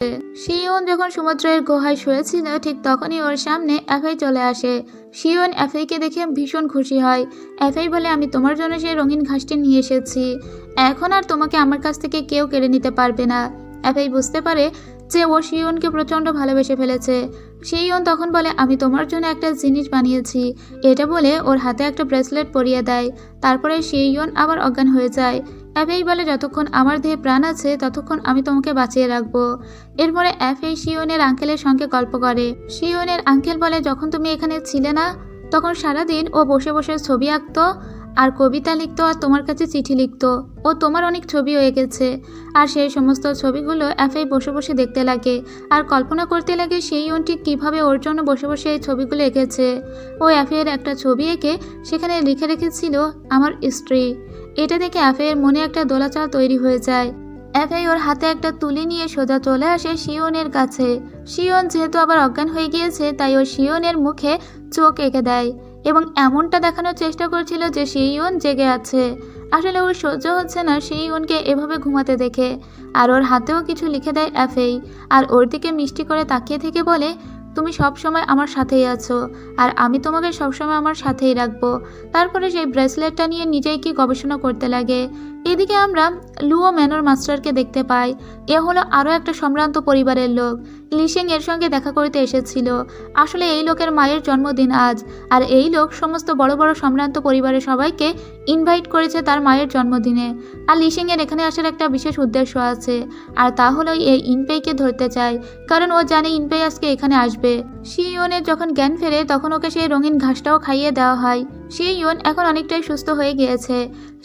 শিওন যখন সমুদ্রের গুহায় শুয়েছিল ঠিক তখনই ওর সামনে এফআই চলে আসে। শিওন এফআইকে দেখে ভীষণ খুশি হয়। এফআই বলে, আমি তোমার জন্য সেই রঙিন ঘাসটি নিয়ে এসেছি, এখন আর তোমাকে আমার কাছ থেকে কেউ কেড়ে নিতে পারবে না। এফআই বুঝতে পারে যে ও শিওনকে প্রচণ্ড ভালোবেসে ফেলেছে। শিওন তখন বলে, আমি তোমার জন্য একটা জিনিস বানিয়েছি। এটা বলে ওর হাতে একটা ব্রেসলেট পরিয়ে দেয়। তারপরে শিওন আবার অজ্ঞান হয়ে যায়। এফআই বলে, যতক্ষণ আমার দেহে প্রাণ আছে ততক্ষণ আমি তোমাকে বাঁচিয়ে রাখবো। এরপরে এফআই শিওনের আঙ্কেলের সঙ্গে গল্প করে। শিওনের আঙ্কেল বলে, যখন তুমি এখানে ছিলে না তখন সারাদিন ও বসে বসে ছবি আঁকতো আর কবিতা লিখতো আর তোমার কাছে চিঠি লিখতো। ও তোমার অনেক ছবিও এঁকেছে, আর সেই সমস্ত ছবিগুলো এফআই বসে বসে দেখতে লাগে আর কল্পনা করতে লাগে শিওন ঠিক কীভাবে ওর জন্য বসে বসে এই ছবিগুলো এঁকেছে। ও এফআইয়ের একটা ছবি এঁকে সেখানে লিখে রেখেছিল আমার স্ত্রী। এটা দেখে এফআইয়ের মনে একটা দোলাচল তৈরি হয়ে যায়। এফআই ওর হাতে একটা তুলি নিয়ে সোজা চলে আসে শিওনের কাছে। শিওন যেহেতু আবার অজ্ঞান হয়ে গিয়েছে তাই ও শিওনের মুখে চোখ এঁকে দেয় এবং এমনটা দেখানোর চেষ্টা করছিল যে শিওন জেগে আছে। আসলে ওর সহ্য হচ্ছে না শিওনকে এভাবে ঘুমাতে দেখে, আর ওর হাতেও কিছু লিখে দেয় এফআই। আর ওর দিকে মিষ্টি করে তাকিয়ে থেকে বলে, তুমি সব সময় আমার সাথেই আছো আর আমি তোমাকে সবসময় আমার সাথেই রাখবো। তারপরে সেই ব্রেসলেটটা নিয়ে নিজেই কি গবেষণা করতে লাগে। এদিকে আমরা লু ও ম্যানর মাস্টারকে দেখতে পাই। এ হলো আরও একটা সম্ভ্রান্ত পরিবারের লোক। লিশেং এর সঙ্গে দেখা করতে এসেছিল। আসলে এই লোকের মায়ের জন্মদিন আজ, আর এই লোক সমস্ত বড় বড় সম্ভ্রান্ত পরিবারের সবাইকে ইনভাইট করেছে তার মায়ের জন্মদিনে। আর লিশেং এর এখানে আসার একটা বিশেষ উদ্দেশ্য আছে, আর তা হলো এই ইনপেইকে ধরতে চায়, কারণ ও জানে ইনপেই আজকে এখানে আসবে। শিওনের যখন জ্ঞান ফেরে তখন ওকে সেই রঙিন ঘাসটাও খাইয়ে দেওয়া হয়। শিওন এখন অনেকটাই সুস্থ হয়ে গিয়েছে।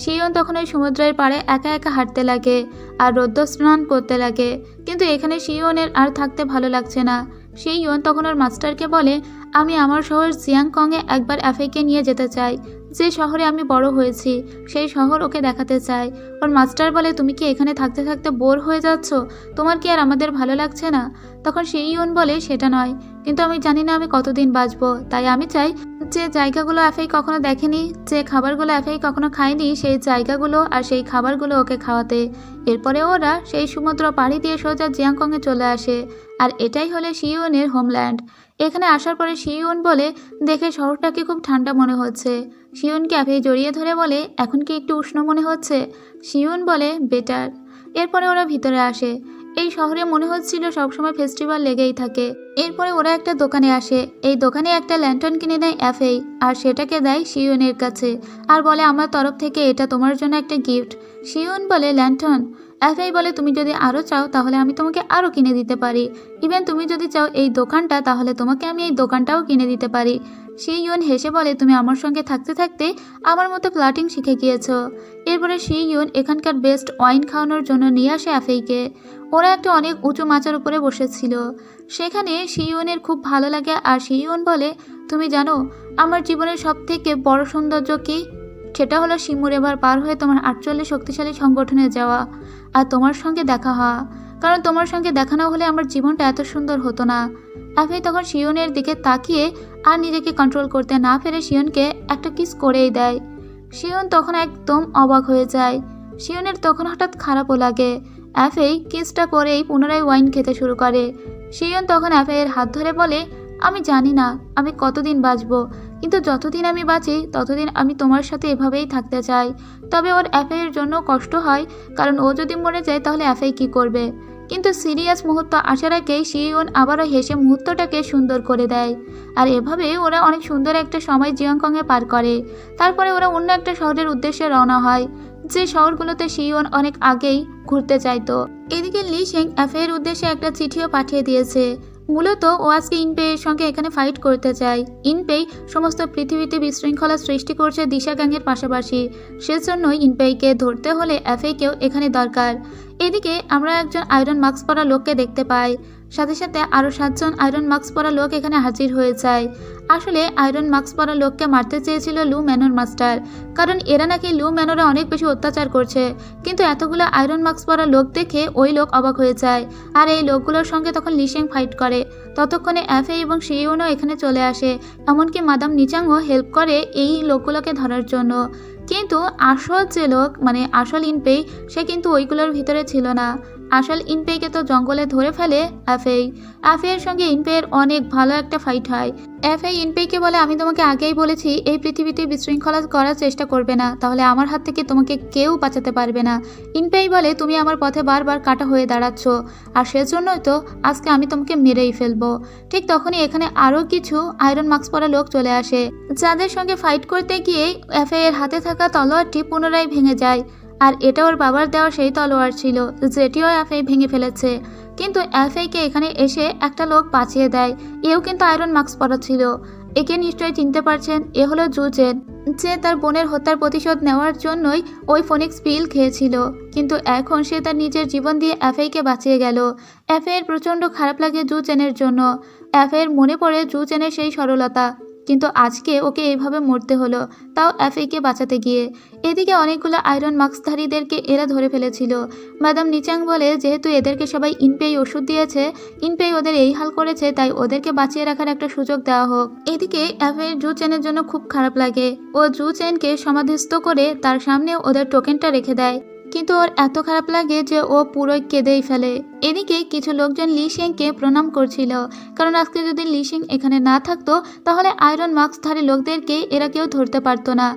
শিওন তখন ওই সমুদ্রের পাড়ে একা একা হাঁটতে লাগে আর রৌদ্র স্নান করতে লাগে, কিন্তু এখানে শিওনের আর থাকতে ভালো লাগছে না। শিওন তখন ওর মাস্টারকে বলে, আমি আমার শহর জিয়াংকংয়ে একবার এফআইকে নিয়ে যেতে চাই, যে শহরে আমি বড় হয়েছি সেই শহর ওকে দেখাতে চাই। ওর মাস্টার বলে, তুমি কি এখানে থাকতে থাকতে বোর হয়ে যাচ্ছ? তোমার কি আর আমাদের ভালো লাগছে না? তখন শিওন বলে, সেটা নয়, কিন্তু আমি জানি না আমি কতদিন বাঁচবো, তাই আমি চাই যে জায়গাগুলো এফআই কখনো দেখেনি, যে খাবারগুলো এফআই কখনো খায়নি, সেই জায়গাগুলো আর সেই খাবারগুলো ওকে খাওয়াতে। এরপরে ওরা সেই সমুদ্র পাড়ি দিয়ে সোজা জিয়াংকংয়ে চলে আসে, আর এটাই হলো শিওনের হোমল্যান্ড। এখানে আসার পরে শিওন বলে, দেখে শহরটাকে খুব ঠান্ডা মনে হচ্ছে। শিওনকে এফআই জড়িয়ে ধরে বলে, এখন কি একটু উষ্ণ মনে হচ্ছে? শিওন বলে, বেটার। এরপরে ওরা ভিতরে আসে। এই শহরে মনে হচ্ছিল সবসময় ফেস্টিভ্যাল লেগেই থাকে। এরপরে ওরা একটা দোকানে আসে। এই দোকানে একটা ল্যান্টার্ন কিনে নেয় এফআই, আর সেটাকে দেয় শিওনের কাছে আর বলে, আমার তরফ থেকে এটা তোমার জন্য একটা গিফট। শিওন বলে, ল্যান্টার্ন? এফআই বলে, তুমি যদি আরও চাও তাহলে আমি তোমাকে আরও কিনে দিতে পারি। ইভেন তুমি যদি চাও এই দোকানটা, তাহলে তোমাকে আমি এই দোকানটাও কিনে দিতে পারি। শিওন হেসে বলে, তুমি আমার সঙ্গে থাকতে থাকতে আমার মতো ফ্লার্টিং শিখে গিয়েছ। এরপরে শিওন এখানকার বেস্ট ওয়াইন খাওয়ানোর জন্য নিয়ে আসে এফআইকে। ওরা একটা অনেক উঁচু মাচার উপরে বসেছিল। সেখানে শিওনের খুব ভালো লাগে, আর শিওন বলে, তুমি জানো আমার জীবনের সব থেকে বড় সৌন্দর্য কি? সেটা হলো শিমুর এবার পার হয়ে তোমার 48 শক্তিশালী সংগঠনে যাওয়া আর তোমার সঙ্গে দেখা হওয়া, কারণ তোমার সঙ্গে দেখা না হলে আমার জীবনটা এত সুন্দর হতো না। এফআই তখন শিওনের দিকে তাকিয়ে আর নিজেকে কন্ট্রোল করতে না পেরে শিওনকে একটা কিস করেই দেয়। শিওন তখন একদম অবাক হয়ে যায়। শিওনের তখন হঠাৎ খারাপও লাগে। এফআই কিসটা করেই পুনরায় ওয়াইন খেতে শুরু করে। শিওন তখন এফআইয়ের হাত ধরে বলে, আমি জানি না আমি কতদিন বাঁচবো, কিন্তু যতদিন আমি বাঁচি ততদিন আমি তোমার সাথে এভাবেই থাকতে চাই। তবে ওর এফআইয়ের জন্য কষ্ট হয়, কারণ ও যদি মরে যায় তাহলে এফআই কী করবে। কিন্তু সিরিয়াস মুহূর্ত আসার আগেই শিওন আবারও হেসে মুহূর্তটাকে সুন্দর করে দেয়। আর এভাবে ওরা অনেক সুন্দর একটা সময় জিয়াংকংয়ে পার করে। তারপরে ওরা অন্য একটা শহরের উদ্দেশ্যে রওনা হয়, যে শহরগুলোতে শিওন অনেক আগেই ঘুরতে চাইতো। এদিকে লিশেং এফআইয়ের উদ্দেশ্যে একটা চিঠিও পাঠিয়ে দিয়েছে। মূলত ও আজকে ইনপেইয়ের সঙ্গে এখানে ফাইট করতে চায়। ইনপেই সমস্ত পৃথিবীতে বিশৃঙ্খলা সৃষ্টি করছে দিশা গ্যাংয়ের পাশাপাশি, সেজন্যই ইনপেইকে ধরতে হলে এফআইকেও এখানে দরকার। এদিকে আমরা একজন আয়রন মাস্ক পরা লোককে দেখতে পাই। সাথে সাথে আরও 7 জন আয়রন মাস্ক পরা লোক এখানে হাজির হয়ে যায়। আসলে আয়রন মাস্ক পরা লোককে মারতে চেয়েছিল লু ম্যানর মাস্টার, কারণ এরা নাকি লু ম্যানরে অনেক বেশি অত্যাচার করছে। কিন্তু এতগুলো আয়রন মাস্ক পরা লোক দেখে ওই লোক অবাক হয়ে যায়, আর এই লোকগুলোর সঙ্গে তখন লিশেং ফাইট করে। ততক্ষণে এফআই এবং শিওনও এখানে চলে আসে, এমনকি মাদাম নিচাংও হেল্প করে এই লোকগুলোকে ধরার জন্য। কিন্তু আসল যে লোক, মানে আসল ইনপেই, সে কিন্তু ওইগুলোর ভিতরে ছিল না। আসল ইনপেইকে তো জঙ্গলে ধরে ফেলে অ্যাফেই। অ্যাফের সঙ্গে ইনপেইয়ের অনেক ভালো একটা ফাইট হয়। অ্যাফেই ইনপেইকে বলে, আমি তোমাকে আগেই বলেছি এই পৃথিবীতে বিশৃঙ্খলা করার চেষ্টা করবে না, তাহলে আমার হাত থেকে তোমাকে কেউ বাঁচাতে পারবে না। ইনপেই বলে, তুমি আমার পথে বারবার কাটা হয়ে দাঁড়াচ্ছ, আর সেজন্যই তো আজকে আমি তোমাকে মেরেই ফেলবো। ঠিক তখনই এখানে আরও কিছু আয়রন মাস্ক পরা লোক চলে আসে, যাদের সঙ্গে ফাইট করতে গিয়ে অ্যাফের হাতে থাকা তলোয়ারটি পুনরায় ভেঙে যায়। আর এটা ওর বাবার দেওয়া সেই তলোয়ার ছিল, যেটিও অ্যাফেই ভেঙে ফেলেছে। কিন্তু অ্যাফেইকে এখানে এসে একটা লোক বাঁচিয়ে দেয়। এও কিন্তু আয়রন মাস্ক পরা ছিল। একে নিশ্চয়ই চিনতে পারছেন, এ হলো জুজেন, যে তার বোনের হত্যার প্রতিশোধ নেওয়ার জন্যই ওই ফোনিক্স পিল খেয়েছিল। কিন্তু এখন সে তার নিজের জীবন দিয়ে অ্যাফেইকে বাঁচিয়ে গেল। অ্যাফের প্রচণ্ড খারাপ লাগে জুজেনের জন্য। অ্যাফের মনে পড়ে জুজেনের সেই সরলতা, কিন্তু আজকে ওকে এইভাবে মরতে হলো, তাও অ্যাফেইকে বাঁচাতে গিয়ে। এদিকে অনেকগুলো আয়রন মাস্কধারীদেরকে এরা ধরে ফেলেছিল। ম্যাডাম নিচাং বলে, যেহেতু এদেরকে সবাই ইনপেই ওষুধ দিয়েছে, ইনপেই ওদের এই হাল করেছে, তাই ওদেরকে বাঁচিয়ে রাখার একটা সুযোগ দেওয়া হোক। এদিকে অ্যাফের জুচেনের জন্য খুব খারাপ লাগে। ও জুচেনকে সমাধিস্থ করে তার সামনে ওদের টোকেনটা রেখে দেয়, কিন্তু ওর এত খারাপ লাগে যে ও পুরোই কেঁদেই ফেলে। এদিকে কিছু লোকজন লি শেংকে প্রণাম করছিল, কারণ আজকে যদি লি শেং এখানে না থাকতো তাহলে আয়রন মাস্কধারী লোকদেরকে এরা কেউ ধরতে পারতো না।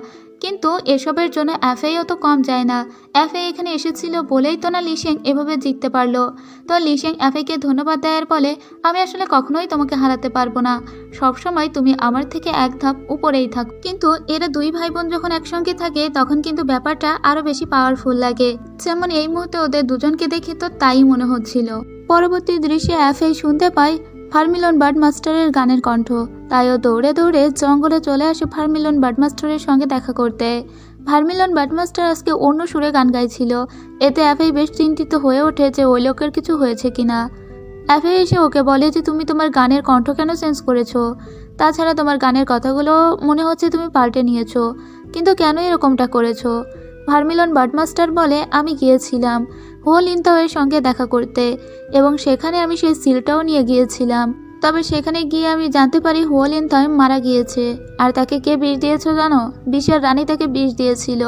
কিন্তু এসবের জন্য অ্যাফেইও তো কম যায় না। অ্যাফে এখানে এসেছিল বলেই তো না লি শেং এভাবে জিততে পারলো। তো লি শেং অ্যাফেকে ধন্যবাদ দেওয়ার বলে, আমি আসলে কখনোই তোমাকে হারাতে পারবো না, সবসময় তুমি আমার থেকে এক ধাপ উপরেই থাকো। কিন্তু এরা দুই ভাই বোন যখন একসঙ্গে থাকে তখন কিন্তু ব্যাপারটা আরো বেশি পাওয়ারফুল লাগে। যেমন এই মুহূর্তে ওদের দুজনকে দেখে তো তাই মনে হচ্ছিল। পরবর্তী দৃশ্যে অ্যাফেই শুনতে পায় ফার্মিলন বার্ডমাস্টারের গানের কণ্ঠ, তাই ও দৌড়ে দৌড়ে জঙ্গলে চলে আসে ফার্মিলন বার্ডমাস্টারের সঙ্গে দেখা করতে। ফার্মিলন বার্ডমাস্টার আজকে অন্য সুরে গান গাইছিল। এতে অ্যাফেই বেশ চিন্তিত হয়ে ওঠে যে ওই লোকের কিছু হয়েছে কিনা। অ্যাফে এসে ওকে বলে যে তুমি তোমার গানের কণ্ঠ কেন চেঞ্জ করেছো, তাছাড়া তোমার গানের কথাগুলো মনে হচ্ছে তুমি পাল্টে নিয়েছো, কিন্তু কেন এরকমটা করেছো। ফার্মিলন বার্ডমাস্টার বলে, আমি গিয়েছিলাম হো লিনথাওয়ের সঙ্গে দেখা করতে, এবং সেখানে আমি সেই সিলটাও নিয়ে গিয়েছিলাম। তবে সেখানে গিয়ে আমি জানতে পারি হো লিনথাও মারা গিয়েছে। আর তাকে কে বিষ দিয়েছো জানো? বিষের রানী তাকে বিষ দিয়েছিল।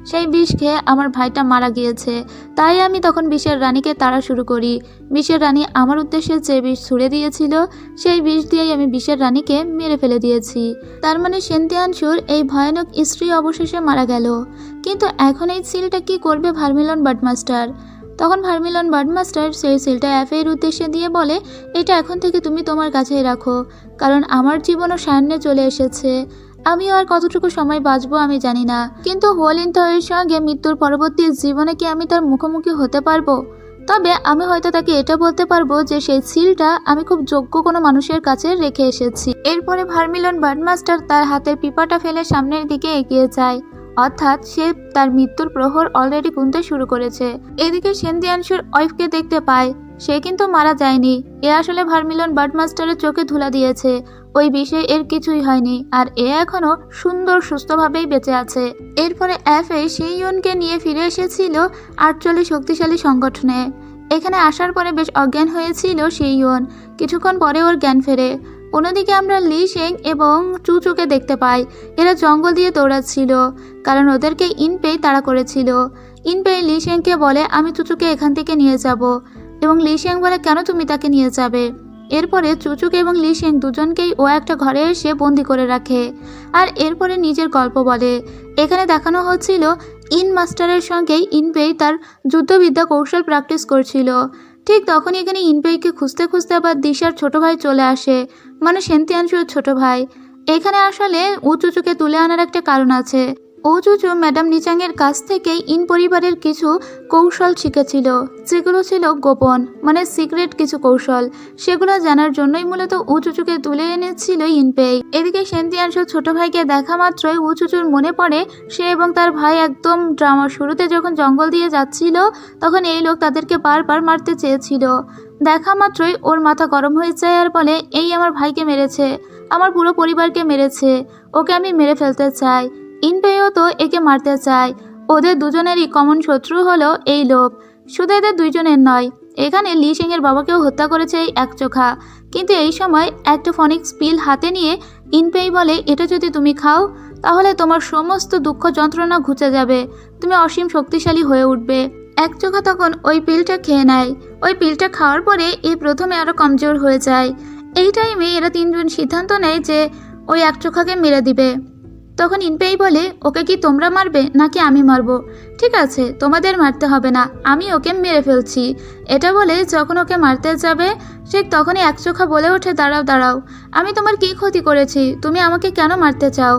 সেই বিষ খেয়ে আমার ভাইটা মারা গিয়েছে। তাই আমি তখন বিষের রানীকে তাড়া শুরু করি। বিষের রানী আমার উদ্দেশ্যে যে বিষ ছুড়ে দিয়েছিল, সেই বিষ দিয়েই আমি বিষের রানীকে মেরে ফেলে দিয়েছি। তার মানে সেন্তিয়ানসুর এই ভয়ানক স্ত্রী অবশেষে মারা গেল। কিন্তু এখন এই সিলটা কি করবে ফার্মিলন বার্ডমাস্টার? তখন ফার্মিলন বার্ডমাস্টার সেই সিলটা অ্যাফের উদ্দেশ্যে দিয়ে বলে, এটা এখন থেকে তুমি তোমার কাছেই রাখো, কারণ আমার জীবনও সায়ান্নে চলে এসেছে। আমিও আর কতটুকু সময় বাঁচবো আমি জানি না, কিন্তু হো লিনথাওয়ের সঙ্গে মৃত্যুর পরবর্তী জীবনে কি আমি তার মুখোমুখি হতে পারবো? তবে আমি হয়তো তাকে এটা বলতে পারবো যে সেই সিলটা আমি খুব যোগ্য কোনো মানুষের কাছে রেখে এসেছি। এরপরে ফার্মিলন বার্ডমাস্টার তার হাতের পিপাটা ফেলে সামনের দিকে এগিয়ে যায়, অর্থাৎ সে তার মৃত্যুর প্রহর অলরেডি গুনতে শুরু করেছে। এদিকে সেন্তিয়ানসুর ওয়াইফকে দেখতে পায়, সে কিন্তু মারা যায়নি। এ আসলে ফার্মিলন বার্ডমাস্টারের চোখে ধুলা দিয়েছে। ওই বিষয়ে এর কিছুই হয়নি, আর এ এখনো সুন্দর সুস্থভাবেই বেঁচে আছে। এরপরে অ্যাফে সেই ইয়নকে নিয়ে ফিরে এসেছিল 48 শক্তিশালী সংগঠনে। এখানে আসার পরে বেশ অজ্ঞান হয়েছিল সেই ইয়ন, কিছুক্ষণ পরে ওর জ্ঞান ফেরে। অন্যদিকে আমরা লি শেং এবং চুচুকে দেখতে পাই, এরা জঙ্গল দিয়ে দৌড়াচ্ছিল, কারণ ওদেরকে ইনপেই তাড়া করেছিল। ইনপেই লি শেংকে বলে, আমি চুচুকে এখান থেকে নিয়ে যাব, এবং লি শেং বলে, কেন তুমি তাকে নিয়ে যাবে? এরপরে চুচুকে এবং লি শেং দুজনকেই ও একটা ঘরে এসে বন্দি করে রাখে, আর এরপরে নিজের গল্প বলে। এখানে দেখানো হচ্ছিল ইন মাস্টারের সঙ্গেই ইনপেই তার যুদ্ধবিদ্যা কৌশল প্র্যাকটিস করছিল। ঠিক তখনই এখানে ইনপেইকে খুঁজতে খুঁজতে আবার দিশার ছোট ভাই চলে আসে, মানে সেন্তিয়ানসুর ছোট ভাই। এখানে আসলে ও চুচুকে তুলে আনার একটা কারণ আছে। ও চুচু ম্যাডাম নিচাংয়ের কাছ থেকেই ইন পরিবারের কিছু কৌশল শিখেছিল, যেগুলো ছিল গোপন, মানে সিক্রেট কিছু কৌশল। সেগুলো জানার জন্যই মূলত ও চুচুকে তুলে এনেছিল ইনপেই। এদিকে সেন্তিয়ানসুর ছোট ভাইকে দেখা মাত্রই ও চুচুর মনে পড়ে সে এবং তার ভাই একদম ড্রামার শুরুতে যখন জঙ্গল দিয়ে যাচ্ছিল, তখন এই লোক তাদেরকে বারবার মারতে চেয়েছিল। দেখা মাত্রই ওর মাথা গরম হয়ে যায় আর বলে, এই আমার ভাইকে মেরেছে, আমার পুরো পরিবারকে মেরেছে, ওকে আমি মেরে ফেলতে চাই। ইনপেইও তো একে মারতে চায়। ওদের দুজনেরই কমন শত্রু হলো এই লোক। শুধু এদের দুইজনের নয়, এখানে লি শেং এর বাবাকেও হত্যা করেছে এই একচোখা। কিন্তু এই সময় একটা ফনিক্স পিল হাতে নিয়ে ইনপেই বলে, এটা যদি তুমি খাও তাহলে তোমার সমস্ত দুঃখ যন্ত্রণা ঘুচে যাবে, তুমি অসীম শক্তিশালী হয়ে উঠবে। একচোখা তখন ওই পিলটা খেয়ে নেয়। ওই পিলটা খাওয়ার পরে এই প্রথমে আরো কমজোর হয়ে যায়। এই টাইমে এরা তিনজন সিদ্ধান্ত নেয় যে ওই একচোখাকে মেরে দিবে। তখন ইনপেই বলে, ওকে কি তোমরা মারবে নাকি আমি মারবো? ঠিক আছে, তোমাদের মারতে হবে না, আমি ওকে মেরে ফেলছি। এটা বলে যখন ওকে মারতে যাবে ঠিক তখনই একচোখা বলে ওঠে, দাঁড়াও দাঁড়াও, আমি তোমার কি ক্ষতি করেছি? তুমি আমাকে কেন মারতে চাও?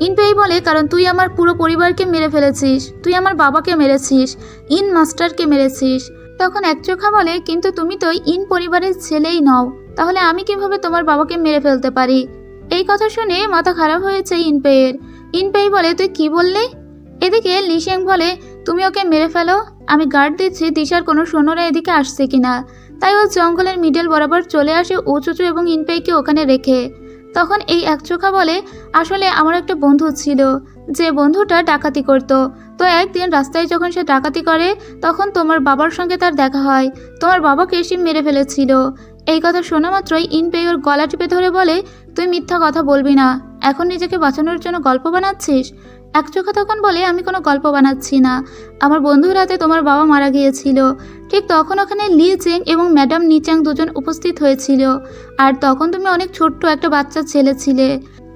ইনপেই বলে, কারণ তুই আমার পুরো পরিবারকে মেরে ফেলেছিস, তুই আমার বাবাকে মেরেছিস, ইন মাস্টারকে মেরেছিস। তখন একচোখা বলে, কিন্তু তুমি তো ইন পরিবারের ছেলেই নও, তাহলে আমি কিভাবে তোমার বাবাকে মেরে ফেলতে পারি? এই কথা শুনে মাথা খারাপ হয়েছে ইনপেয়ের। ইনপেই বলে, তুই কি বললি? এদিকে লিশেং বলে, তুমি ওকে মেরে ফেলো, আমি গার্ড দিচ্ছি দিশার কোনো সৈন্যরা এদিকে আসছে কিনা। তাই ও জঙ্গলের মিডল বরাবর চলে আসে উচুচু এবং ইনপেইকে ওখানে রেখে। তখন এই একচোখা বলে, আসলে আমার একটা বন্ধু ছিল, যে বন্ধুটা ডাকাতি করত। তো একদিন রাস্তায় যখন সে ডাকাতি করে তখন তোমার বাবার সঙ্গে তার দেখা হয়, তোমার বাবাকে সে মেরে ফেলেছিল। এই কথা শোনা মাত্রই ইনপেই ওর গলা টিপে ধরে বলে, তুই মিথ্যা কথা বলবি না, এখন নিজেকে বাঁচানোর জন্য গল্প বানাচ্ছিস? একচোখা তখন বলে, আমি কোনো গল্প বানাচ্ছি না, আমার বন্ধুর হাতে তোমার বাবা মারা গিয়েছিল। ঠিক তখন ওখানে লি চেং এবং ম্যাডাম নিচাং দুজন উপস্থিত হয়েছিল। আর তখন তুমি অনেক ছোট্ট একটা বাচ্চা ছেলে ছিলে,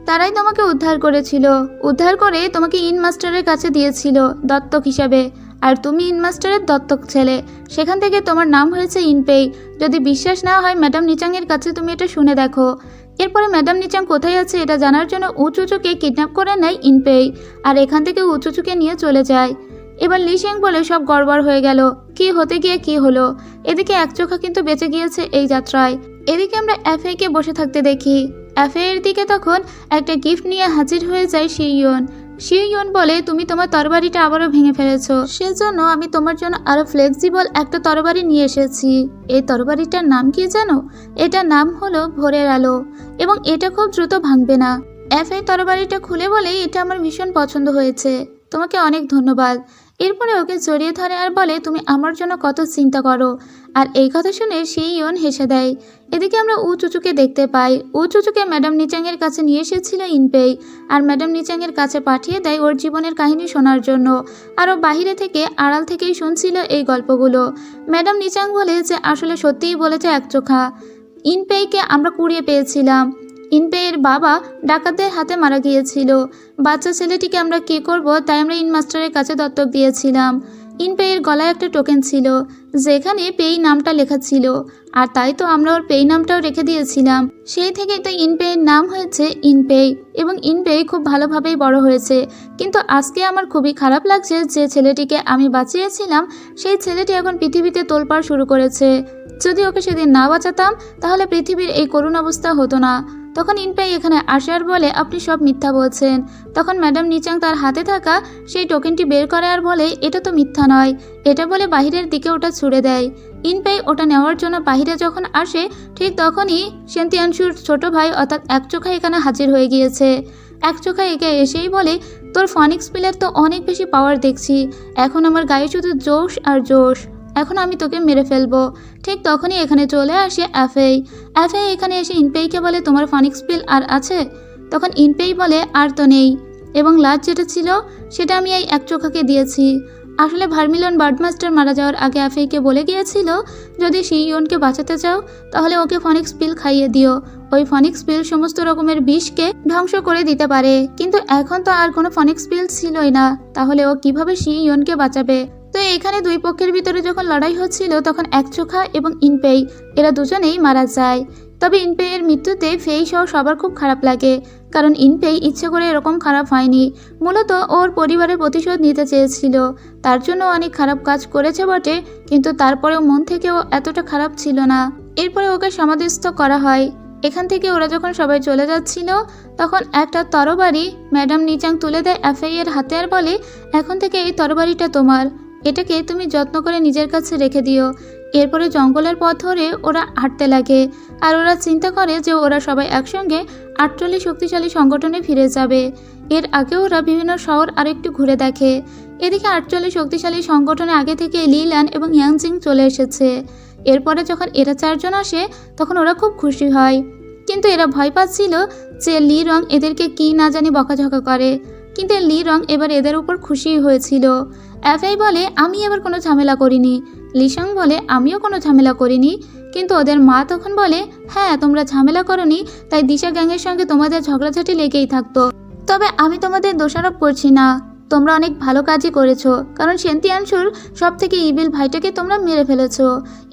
তারাই তোমাকে উদ্ধার করেছিল, উদ্ধার করে তোমাকে ইন মাস্টারের কাছে দিয়েছিল দত্তক হিসাবে। আর তুমি ইন মাস্টারের দত্তক ছেলে, সেখান থেকে তোমার নাম হয়েছে ইনপেই। যদি বিশ্বাস না হয় ম্যাডাম নিচাংয়ের কাছে তুমি এটা শুনে দেখো। এরপরে ম্যাডাম নিচাং কোথায় আছে এটা জানার জন্য উচুচুকে কিডন্যাপ করে নেয় ইনপেই, আর এখান থেকে উচুচুকে নিয়ে চলে যায়। এবার লিশেং বলে, সব গড়বড় হয়ে গেল, কি হতে গিয়ে কি হলো। এদিকে একচোখা কিন্তু বেঁচে গিয়েছে এই যাত্রায়। এদিকে আমরা এফএকে বসে থাকতে দেখি। এফএর দিকে তখন একটা গিফট নিয়ে হাজির হয়ে যায় শিইয়ন। শিইয়ন বলে, তুমি তোমার তরবারিটা আবারও ভেঙে ফেলেছো, সেজন্য আমি তোমার জন্য আরো ফ্লেক্সিবল একটা তরবারি নিয়ে এসেছি। এই তরবারিটার নাম কি জানো? এটার নাম হলো ভোরের আলো, এবং এটা খুব দ্রুত ভাঙবে না। এফএ তরবারিটা খুলে বলে, এটা আমার ভীষণ পছন্দ হয়েছে, তোমাকে অনেক ধন্যবাদ। এরপরে ওকে জড়িয়ে ধরে আর বলে, তুমি আমার জন্য কত চিন্তা করো। আর এই কথা শুনে শিইয়ন হেসে দেয়। এদিকে আমরা উচুচুকে দেখতে পাই। উচুচুকে ম্যাডাম নিচাংয়ের কাছে নিয়ে এসেছিল ইনপেই, আর ম্যাডাম নিচাংয়ের কাছে পাঠিয়ে দেয় ওর জীবনের কাহিনী শোনার জন্য। আর ও বাহিরে থেকে আড়াল থেকেই শুনছিল এই গল্পগুলো। ম্যাডাম নিচাং বলে যে আসলে সত্যিই বলেছে একচোখা, ইনপেইকে আমরা কুড়িয়ে পেয়েছিলাম, ইনপেইয়ের বাবা ডাকাতদের হাতে মারা গিয়েছিল। বাচ্চা ছেলেটিকে আমরা কী করব, তাই আমরা ইন মাস্টারের কাছে দত্তক দিয়েছিলাম। ইনপেইয়ের গলায় একটা টোকেন ছিল যেখানে পেই নামটা লেখা ছিল, আর তাই তো আমরা ওর পেই নামটাও রেখে দিয়েছিলাম। সেই থেকেই তো ইনপেইয়ের নাম হয়েছে ইনপেই, এবং ইনপেই খুব ভালোভাবেই বড় হয়েছে। কিন্তু আজকে আমার খুবই খারাপ লাগছে যে ছেলেটিকে আমি বাঁচিয়েছিলাম সেই ছেলেটি এখন পৃথিবীতে তোলপাড় শুরু করেছে। যদি ওকে সেদিন না বাঁচাতাম তাহলে পৃথিবীর এই করুণ অবস্থা হতো না। তখন ইনপেই এখানে আসে আর বলে, আপনি সব মিথ্যা বলছেন। তখন ম্যাডাম নিচাং তার হাতে থাকা সেই টোকেনটি বের করে আর বলে, এটা তো মিথ্যা নয়। এটা বলে বাহিরের দিকে ওটা ছুড়ে দেয়। ইনপেই ওটা নেওয়ার জন্য বাহিরে যখন আসে ঠিক তখনই সেন্তিয়ানশুর ছোট ভাই অর্থাৎ একচোখা এখানে হাজির হয়ে গিয়েছে। একচোখা একে এসেই বলে, তোর ফনিক্স পিলের তো অনেক বেশি পাওয়ার দেখছি, এখন আমার গায়ে শুধু জোশ আর জোশ, এখন আমি তোকে মেরে ফেলবো। ঠিক তখনই এখানে চলে আসে এফএই। এফএই এখানে এসে ইনপেইকে বলে, তোমার ফনিক্স পিল আর আছে? তখন ইনপেই বলে, আর তো নেই, এবং লাস্ট যেটা ছিল সেটা আমি এই একচোখাকে দিয়েছি। আসলে ভার্মিলন বার্ডমাস্টার মারা যাওয়ার আগে এফএইকে বলে গিয়েছিল, যদি শিইয়নকে বাঁচাতে চাও তাহলে ওকে ফনিক্স পিল খাইয়ে দিও, ওই ফনিক্স পিল সমস্ত রকমের বিষকে ধ্বংস করে দিতে পারে। কিন্তু এখন তো আর কোনো ফনিক্স পিল ছিলই না, তাহলে ও কিভাবে শিইয়নকে বাঁচাবে? তো এখানে দুই পক্ষের ভিতরে যখন লড়াই হচ্ছিল তখন একচোখা এবং ইনপেই এরা দুজনেই মারা যায়। তবে ইনপেইয়ের মৃত্যুতে ফেই সহ সবার খুব খারাপ লাগে, কারণ ইনপেই ইচ্ছে করে এরকম খারাপ হয়নি, মূলত ওর পরিবারের প্রতিশোধ নিতে চেয়েছিল। তার জন্য অনেক খারাপ কাজ করেছে বটে, কিন্তু তারপরেও মন থেকেও এতটা খারাপ ছিল না। এরপরে ওকে সমাধিস্থ করা হয়। এখান থেকে ওরা যখন সবাই চলে যাচ্ছিল তখন একটা তরবারি ম্যাডাম নিচাং তুলে দেয় এফএইয়ের হাতে আর বলে, এখন থেকে এই তরবারিটা তোমার, এটাকে তুমি যত্ন করে নিজের কাছে রেখে দিও। এরপরে জঙ্গলের পথ ধরে ওরা হাঁটতে লাগে, আর ওরা চিন্তা করে যে ওরা সবাই একসঙ্গে 48 শক্তিশালী সংগঠনে ফিরে যাবে। এর আগে ওরা বিভিন্ন শহর আর একটু ঘুরে দেখে। এদিকে 48 শক্তিশালী সংগঠনে আগে থেকে লিল্যান এবং ইয়াংজিং চলে এসেছে। এরপরে যখন এরা 4 জন আসে তখন ওরা খুব খুশি হয়, কিন্তু এরা ভয় পাচ্ছিল যে লি রং এদেরকে কি না জানি বকাঝকা করে। কিন্তু লি রং এবার এদের উপর খুশি হয়েছিল। এফআই বলে আমি এবার কোনো ঝামেলা করিনি। লিসং বলে আমিও কোনো ঝামেলা করিনি। কিন্তু ওদের মা তখন বলে হ্যাঁ তোমরা ঝামেলা করনি, তাই দিশা গ্যাংয়ের সঙ্গে তোমাদের ঝগড়াঝাটি লেগেই থাকতো। তবে আমি তোমাদের দোষারোপ করছি না, তোমরা অনেক ভালো কাজই করেছো, কারণ সেন্তিয়ানসুর সব থেকে ইভিল ভাইটাকে তোমরা মেরে ফেলেছো।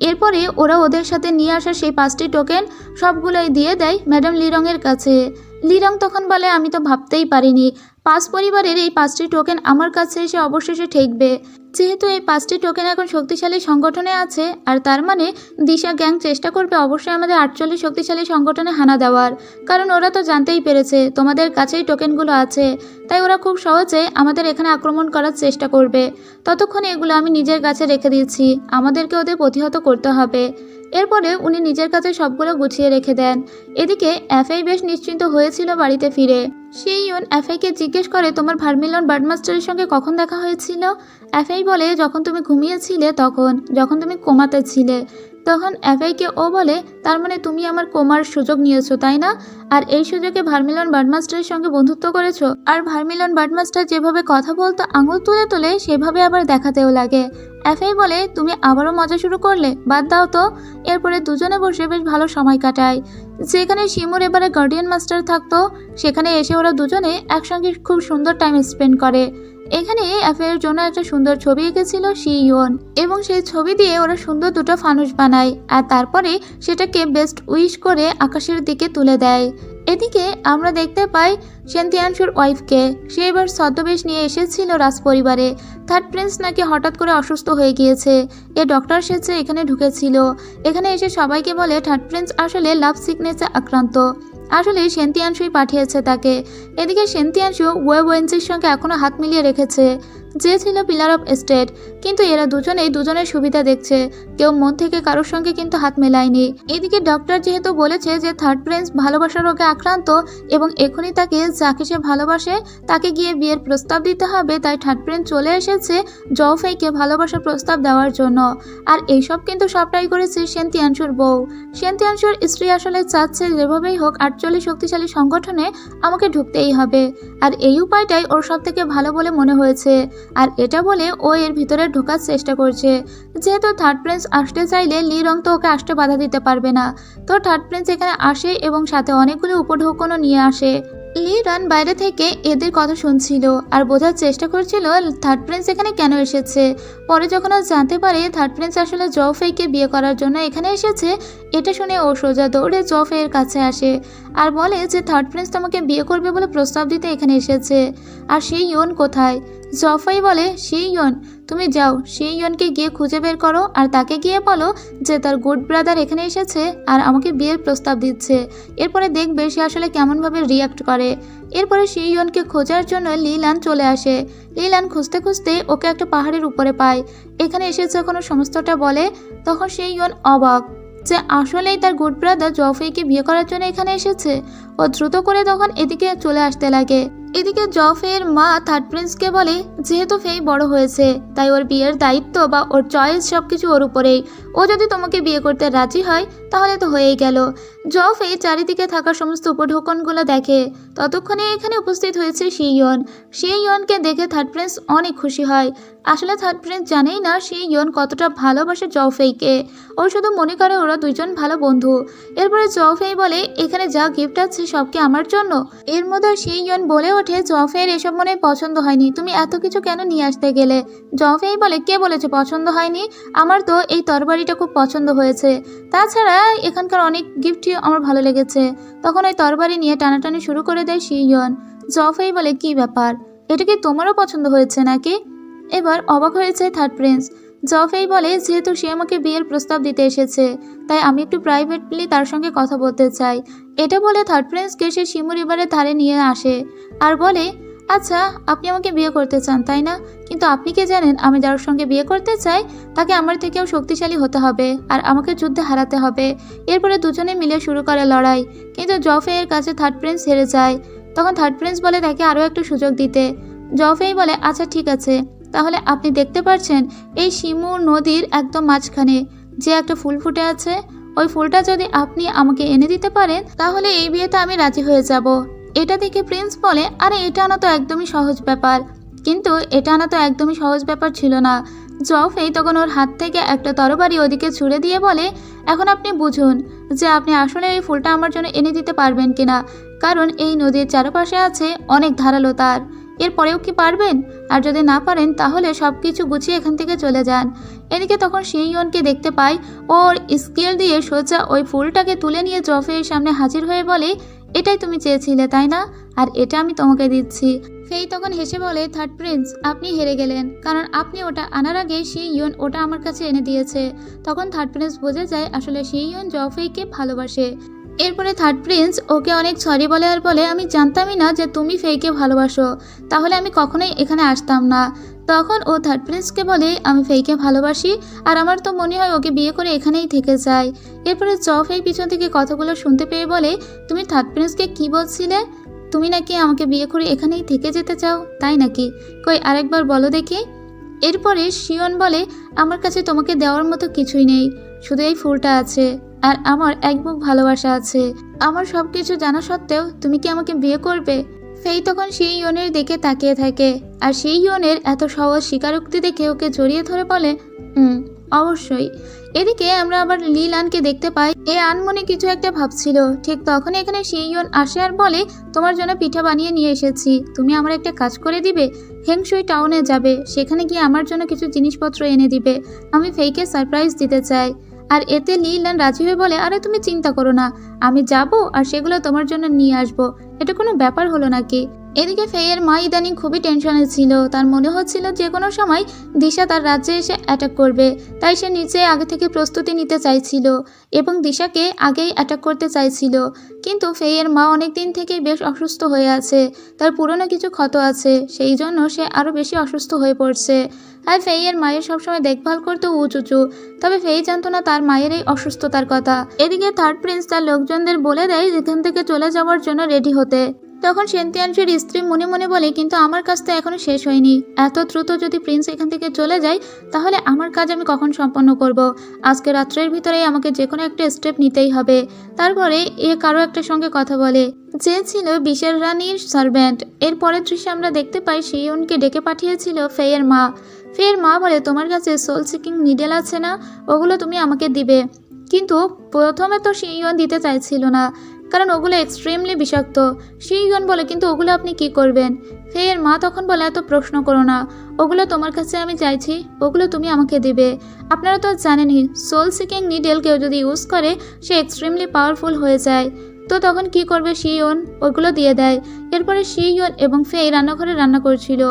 এরপরে ওরা ওদের সাথে নিয়ে আসা সেই 5টি টোকেন সবগুলোই দিয়ে দেয় ম্যাডাম লিরংয়ের কাছে। লিরং তখন বলে আমি তো ভাবতেই পারিনি 5 পরিবারের এই 5টি টোকেন আমার কাছে এসে অবশেষে ঠেকবে। যেহেতু এই 5টি টোকেন এখন শক্তিশালী সংগঠনে আছে, আর তার মানে দিশা গ্যাং চেষ্টা করবে অবশ্যই আমাদের 48 শক্তিশালী সংগঠনে হানা দেওয়ার, কারণ ওরা তো জানতেই পেরেছে তোমাদের কাছেই টোকেনগুলো আছে, তাই ওরা খুব সহজে আমাদের এখানে আক্রমণ করার চেষ্টা করবে। ততক্ষণে এগুলো আমি নিজের কাছে রেখে দিয়েছি, আমাদেরকে ওদের প্রতিহত করতে হবে। এরপরে উনি নিজের কাছে সবগুলো গুছিয়ে রেখে দেন। এদিকে এফআই বেশ নিশ্চিন্ত হয়েছিল বাড়িতে ফিরে। সেই ইয়ন এফআইকে জিজ্ঞেস করে তোমার ভার্মিলন বার্ডমাস্টারের সঙ্গে কখন দেখা হয়েছিল। এফআই বলে যখন তুমি ঘুমিয়েছিলে তখন, যখন তুমি কোমাতে ছিলে। তখন এফআইকে ও বলে তার মানে তুমি আমার কোমার সুযোগ নিয়েছো তাই না, আর এই সুযোগে ভার্মিলন বার্ডমাস্টারের সঙ্গে বন্ধুত্ব করেছো। আর ভার্মিলন বার্ডমাস্টার যেভাবে কথা বলতো আঙুল তুলে তুলে সেভাবে আবার দেখাতেও লাগে। এফআই বলে তুমি আবারও মজা শুরু করলে, বাদ দাও তো। এরপরে দুজনে বসে বেশ ভালো সময় কাটায়। যেখানে শিমুর এবারে গার্ডিয়ান মাস্টার থাকতো সেখানে এসে ওরা দুজনে একসঙ্গে খুব সুন্দর টাইম স্পেন্ড করে। এখানে এফআইয়ের জন্য একটা সুন্দর ছবি এঁকেছিল শিয়ন, এবং সেই ছবি দিয়ে ওরা সুন্দর দুটো ফানুস বানায়, আর তারপরে সেটাকে বেস্ট উইশ করে আকাশের দিকে তুলে দেয়। এদিকে আমরা দেখতে পাই সেন্তিয়ানসুর ওয়াইফকে, সে এবার ছদ্মবেশ নিয়ে এসেছিল রাজপরিবারে। থার্ড প্রিন্স নাকি হঠাৎ করে অসুস্থ হয়ে গিয়েছে, এ ডক্টর সেজে এখানে ঢুকেছিল। এখানে এসে সবাইকে বলে থার্ড প্রিন্স আসলে লাভ সিকনেসে আক্রান্ত, আসলে সেন্তিয়ানসুই পাঠিয়েছে তাকে। এদিকে সেন্তিয়ানসু ওয়েন্সির সঙ্গে এখনও হাত মিলিয়ে রেখেছে, যে ছিল পিলার অফ স্টেট, কিন্তু এরা দুজনেই দুজনের সুবিধা দেখছে, কেউ মন থেকে কারোর সঙ্গে কিন্তু হাত মেলায়নি। এদিকে ডক্টর যেহেতু বলেছে যে থার্ড প্রিন্স ভালোবাসার রোগে আক্রান্ত এবং এখনই তাকে যাকে সে ভালোবাসে তাকে গিয়ে বিয়ের প্রস্তাব দিতে হবে, তাই থার্ড প্রিন্স চলে এসেছে জওফেইকে ভালোবাসার প্রস্তাব দেওয়ার জন্য। আর এইসব কিন্তু সবটাই করেছে সেন্তিয়ানসুর বউ। সেন্তিয়ানসুর স্ত্রী আসলে চাচ্ছে যেভাবেই হোক 48 শক্তিশালী সংগঠনে আমাকে ঢুকতেই হবে, আর এই উপায়টাই ওর সব থেকে ভালো বলে মনে হয়েছে। আর এটা বলে ও এর ভিতরে ঢোকার চেষ্টা করছে। যেহেতু থার্ড প্রিন্স আসতে চাইলে লি রং তো ওকে আসতে বাধা দিতে পারবে না, তো থার্ড প্রিন্স এখানে আসে এবং সাথে অনেকগুলো উপঢৌকনও নিয়ে আসে। লি রান বাইরে থেকে এদের কথা শুনছিল আর বোঝার চেষ্টা করছিল থার্ড প্রিন্স এখানে কেন এসেছে। পরে যখন ও জানতে পারে থার্ড প্রিন্স আসলে জওফেইকে বিয়ে করার জন্য এখানে এসেছে, এটা শুনে ও সোজা দৌড়ে জওফেইয়ের কাছে আসে আর বলে যে থার্ড প্রিন্স তোমাকে বিয়ে করবে বলে প্রস্তাব দিতে এখানে এসেছে। আর সেই ইয়ন কোথায়? জওফেই বলে সেই ইয়ন, তুমি যাও সেই ইয়নকে গিয়ে খুঁজে বের করো আর তাকে গিয়ে বলো যে তার গুড ব্রাদার এখানে এসেছে আর আমাকে বিয়ের প্রস্তাব দিচ্ছে। এরপরে দেখবে সে আসলে কেমনভাবে রিয়াক্ট করে। এরপরে সেই ইয়নকে খোঁজার জন্য লিলান চলে আসে। লিলান খুঁজতে খুঁজতে ওকে একটা পাহাড়ের উপরে পায়। এখানে এসে যখন সমস্তটা বলে তখন সেই ইয়ন অবাক যে আসলেই তার গুড ব্রাদার জওফেইকে বিয়ে করার জন্য এখানে এসেছে। ও দ্রুত করে তখন এদিকে চলে আসতে লাগে। এদিকে জওফেইয়ের মা থার্ড প্রিন্সকে বলে যেহেতু ফেই বড় হয়েছে তাই ওর বিয়ের দায়িত্ব বা ওর চয়েস সবকিছু ওর উপরেই, ও যদি তোমাকে বিয়ে করতে রাজি হয় তাহলে তো হয়েই গেল। জওফেই চারিদিকে থাকা সমস্ত উপঢৌকনগুলো দেখে। ততক্ষণে এখানে উপস্থিত হয়েছে শিয়ন। শিয়নকে দেখে থার্ড প্রিন্স অনেক খুশি হয়। আসলে থার্ড প্রিন্স জানেই না শিয়ন কতটা ভালোবাসে জওফেইকে, ও শুধু মনে করে ওরা দুইজন ভালো বন্ধু। এরপরে জওফেই বলে এখানে যা গিফট আছে সব কি আমার জন্য? এর মধ্যে শিয়ন বলে ওঠে জওফেইয়ের এসব মনে পছন্দ হয়নি, তুমি এত কিছু কেন নিয়ে আসতে গেলে? জওফেই বলে কে বলেছে পছন্দ হয়নি? আমার তো এই তরবারিটা খুব পছন্দ হয়েছে, তাছাড়া এখানকার অনেক গিফটই আমার ভালো লেগেছে। তখন ওই তরবারি নিয়ে টানাটানি শুরু করে দেয় শিয়ন। জওফেই বলে কি ব্যাপার, এটা কি তোমারও পছন্দ হয়েছে নাকি? এবার অবাক হয়েছে থার্ড প্রিন্স। জওফেই বলে যেহেতু সে আমাকে বিয়ের প্রস্তাব দিতে এসেছে তাই আমি একটু প্রাইভেটলি তার সঙ্গে কথা বলতে চাই। এটা বলে থার্ড প্রিন্সকে সে শিমুর এবারের ধারে নিয়ে আসে আর বলে আচ্ছা আপনি আমাকে বিয়ে করতে চান তাই না, কিন্তু আপনি কি জানেন আমি যার সঙ্গে বিয়ে করতে চাই তাকে আমার থেকেও শক্তিশালী হতে হবে আর আমাকে যুদ্ধে হারাতে হবে। এরপরে দুজনে মিলে শুরু করে লড়াই, কিন্তু জওফেইয়ের কাছে থার্ড প্রিন্স হেরে যায়। তখন থার্ড প্রিন্স বলে তাকে আরও একটু সুযোগ দিতে। জওফেই বলে আচ্ছা ঠিক আছে, তাহলে আপনি দেখতে পাচ্ছেন এই শিমু নদীর একদম মাঝখানে যে একটা ফুল ফুটে আছে, ওই ফুলটা যদি আপনি আমাকে এনে দিতে পারেন তাহলে এই বিয়েতে আমি রাজি হয়ে যাব। এটা দেখে প্রিন্স বলে, আরে এটা আনা তো একদমই সহজ ব্যাপার। কিন্তু এটা আনা তো একদমই সহজ ব্যাপার ছিল না। জফেই তখন ওর হাত থেকে একটা তরবারি ওদিকে ছুড়ে দিয়ে বলে, এখন আপনি বুঝুন যে আপনি আসলে এই ফুলটা আমার জন্য এনে দিতে পারবেন কিনা, কারণ এই নদীর চারপাশে আছে অনেক ধারালো তার। এরপরেও কি পারবেন? আর যদি না পারেন তাহলে সব কিছু গুছিয়ে এখান থেকে চলে যান। এদিকে তখন শিওনকে দেখতে পাই ওর স্কেল দিয়ে সোজা ওই ফুলটাকে তুলে নিয়ে জফের সামনে হাজির হয়ে বলে, এটাই তুমি চেয়েছিলে তাই না? আর এটা আমি তোমাকে দিচ্ছি। ফেই তখন হেসে বলে, থার্ড প্রিন্স, আপনি হেরে গেলেন, কারণ আপনি ওটা আনার আগে শিওন ওটা আমার কাছে এনে দিয়েছে। তখন থার্ড প্রিন্স বোঝা যায় আসলে শিওন জফেইকে ভালোবাসে। এরপরে থার্ড প্রিন্স ওকে অনেক সরি বলে আর বলে, আমি জানতামই না যে তুমি ফেইকে ভালোবাসো, তাহলে আমি কখনোই এখানে আসতাম না। তখন ও থার্ড প্রিন্সকে বলে, আমি ফেইকে ভালোবাসি আর আমার তো মনে হয় ওকে বিয়ে করে এখানেই থেকে যায়। এরপরে জফেই পিছন থেকে কথাগুলো শুনতে পেয়ে বলে, তুমি থার্ড প্রিন্সকে কি বলছিলে? তুমি নাকি আমাকে বিয়ে করে এখানেই থেকে যেতে চাও, তাই নাকি? কই আরেকবার বলো দেখি। এরপরে শিওন বলে, আমার কাছে তোমাকে দেওয়ার মতো কিছুই নেই, শুধু এই ফুলটা আছে আর আমার এক বুক ভালোবাসা আছে। আমার সব কিছু জানা সত্ত্বেও তুমি কি আমাকে বিয়ে করবে? ফেই তখন সেই ইয়নের দিকে তাকিয়ে থাকে আর সেই ইয়নের এত সহজ স্বীকারোক্তি দেখে ওকে জড়িয়ে ধরে বলে, অবশ্যই। এদিকে আমরা আবার লিলানকে দেখতে পাই। এ আনমনে কিছু একটা ভাবছিল, ঠিক তখন এখানে শিওন আসে আর বলে, তোমার জন্য পিঠা বানিয়ে নিয়ে এসেছি, তুমি আমার একটা কাজ করে দিবে? হেংশুই টাউনে যাবে, সেখানে গিয়ে আমার জন্য কিছু জিনিসপত্র এনে দিবে, আমি ফেইকে সারপ্রাইজ দিতে চাই। আর এতে লিলান রাজি হয়ে বলে, আরে তুমি চিন্তা করো না, আমি যাব আর সেগুলো তোমার জন্য নিয়ে আসবো, এটা কোনো ব্যাপার হলো নাকি? এদিকে ফেইয়ের মা ইদানিং খুবই টেনশনে ছিল, তার মনে হচ্ছিল যে কোনো সময় দিশা তার রাজ্যে এসে অ্যাটাক করবে, তাই সে নিচে আগে থেকে প্রস্তুতি নিতে চাইছিল এবং দিশাকে আগেই অ্যাটাক করতে চাইছিল। কিন্তু ফেইয়ের মা অনেক দিন থেকেই বেশ অসুস্থ হয়ে আছে, তার পুরনো কিছু ক্ষত আছে, সেই জন্য সে আরও বেশি অসুস্থ হয়ে পড়ছে। আর ফেইয়ের মায়ের সবসময় দেখভাল করতো উঁচুচু, তবে ফেই জানতো না তার মায়ের এই অসুস্থতার কথা। এদিকে থার্ড প্রিন্স তার লোকজনদের বলে দেয় যেখান থেকে চলে যাওয়ার জন্য রেডি হতে। তখন সেন্তিয়ানশির স্ত্রী মনে মনে বলে, কিন্তু আমার কাজ তো এখনো শেষ হয়নি, এত দ্রুত যদি প্রিন্স এখান থেকে চলে যায় তাহলে আমার কাজ আমি কখন সম্পন্ন করব? আজকে রাত্রের ভিতরেই আমাকে যে কোনো একটা স্টেপ নিতেই হবে। তারপরে কারো একটা সঙ্গে কথা বলে, যে ছিল বিশের রানীর সার্ভেন্ট। এর পরের দৃশ্যে আমরা দেখতে পাই শিওনকে ডেকে পাঠিয়েছিল ফেইয়ের মা। ফেইয়ের মা বলে, তোমার কাছে সোল সিকিং নিডেল আছে না, ওগুলো তুমি আমাকে দিবে। কিন্তু প্রথমে তো শিওন দিতে চাইছিল না, কারণ ওগুলো এক্সট্রিমলি বিষাক্ত। শিওন বলে, কিন্তু ওগুলো আপনি কি করবেন? ফেইয়ের মা তখন বলে, এত প্রশ্ন করো না, ওগুলো তোমার কাছে আমি চাইছি, ওগুলো তুমি আমাকে দিবে। আপনারা তো জানেনই সোল সিকিং নিডেল কেউ যদি ইউজ করে সে এক্সট্রিমলি পাওয়ারফুল হয়ে যায়। তো তখন কি করবে শিওন? ওগুলো দিয়ে দেয়। এরপরে শিওন এবং ফেই রান্নাঘরে রান্না করছিল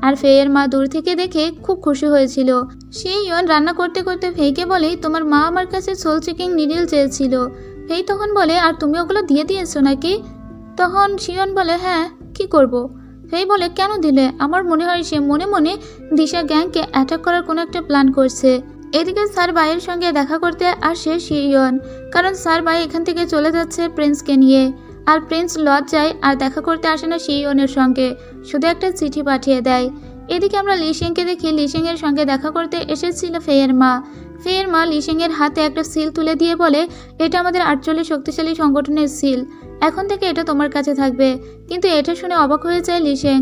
আর ফেইয়ের মা দূর থেকে দেখে খুব খুশি হয়েছিল। শিওন রান্না করতে করতে ফেইকে বলে, তোমার মা আমার কাছে সোল সিকিং নিডেল চেয়েছিল। ফেই তখন বলে, আর তুমি ওগুলো দিয়ে দিয়েছো নাকি? তখন শিওন বলে, হ্যাঁ, কি করব? ফেই বলে, কেন দিলে? আমার মনে হয় সে মনে মনে দিশা গ্যাংকে অ্যাটাক করার কোনো একটা প্ল্যান করছে। এদিকে স্যার বাইয়ের সঙ্গে দেখা করতে আসে শিওন, কারণ স্যার বাই এখান থেকে চলে যাচ্ছে প্রিন্সকে নিয়ে। আর প্রিন্স লজ্জায় আর দেখা করতে আসে না শিওনের সঙ্গে, শুধু একটা চিঠি পাঠিয়ে দেয়। এদিকে আমরা লিশেংকে দেখি লিশেংয়ের সঙ্গে দেখা করতে এসেছিল ফেইয়ের মা। ফেইয়ের মা লিশেংয়ের হাতে একটা সিল তুলে দিয়ে বলে, এটা আমাদের 48 শক্তিশালী সংগঠনের সিল, এখন থেকে এটা তোমার কাছে থাকবে। কিন্তু এটা শুনে অবাক হয়ে যায় লিশেং,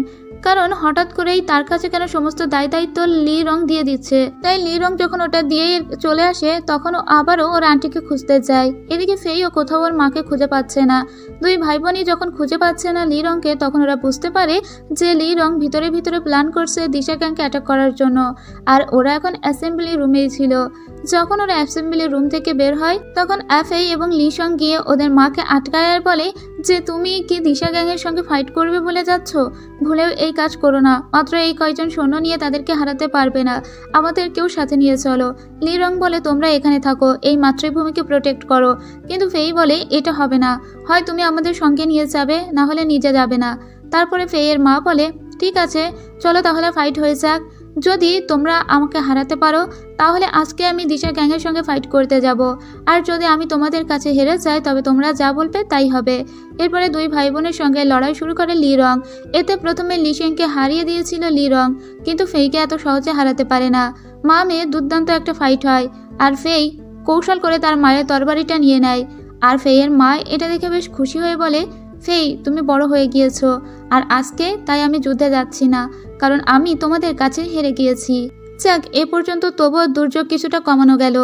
কারণ হঠাৎ করেই তার কাছে কেন সমস্ত দায়িত্ব লি রং দিয়ে দিচ্ছে। তাই লি রং যখন ওটা দিয়ে চলে আসে তখন আবারও ওর আন্টিকে খুঁজতে যায়। এদিকে ফেইও কোথাও ওর মাকে খুঁজে পাচ্ছে না। দুই ভাই বোনই যখন খুঁজে পাচ্ছে না লি রংকে, তখন ওরা বুঝতে পারে যে লি রং ভিতরে ভিতরে প্ল্যান করছে দিশা গ্যাংকে অ্যাটাক করার জন্য। আর ওরা এখন অ্যাসেম্বলি রুমেই ছিল। যখন ওরা অ্যাসেম্বলি রুম থেকে বের হয় তখন অ্যাফেই এবং লিসং গিয়ে ওদের মাকে আটকায় আর বলে যে, তুমি কি দিশা গ্যাংয়ের সঙ্গে ফাইট করবে বলে যাচ্ছ? ভুলেও এই কাজ করো না, মাত্র এই কয়জন সৈন্য নিয়ে তাদেরকে হারাতে পারবে না, আমাদেরকেও সাথে নিয়ে চলো। লি রং বলে, তোমরা এখানে থাকো, এই মাতৃভূমিকে প্রোটেক্ট করো। কিন্তু ফেই বলে, এটা হবে না, হয় তুমি আমাদের সঙ্গে নিয়ে যাবে, না হলে নিজে যাবে না। তারপরে ফেইয়ের মা বলে, ঠিক আছে চলো তাহলে ফাইট হয়ে যাক, যদি তোমরা আমাকে হারাতে পারো তাহলে আজকে আমি দিশা গ্যাংয়ের সঙ্গে ফাইট করতে যাব, আর যদি আমি তোমাদের কাছে হেরে যাই তবে তোমরা যা বলবে তাই হবে। এরপরে দুই ভাই বোনের সঙ্গে লড়াই শুরু করে লি রং। এতে প্রথমে লিশেংকে হারিয়ে দিয়েছিল লি রং, কিন্তু ফেইকে এত সহজে হারাতে পারে না। মা মেয়ে দুর্দান্ত একটা ফাইট হয় আর ফেই কৌশল করে তার মায়ের তরবারিটা নিয়ে নেয়। আর ফেইয়ের মা এটা দেখে বেশ খুশি হয়ে বলে, ফেই, তুমি বড় হয়ে গিয়েছো, আর আজকে তাই আমি যুদ্ধে যাচ্ছি না, কারণ আমি তোমাদের কাছে হেরে গিয়েছি। যাক, এ পর্যন্ত তবুও দুর্যোগ কিছুটা কমানো গেল।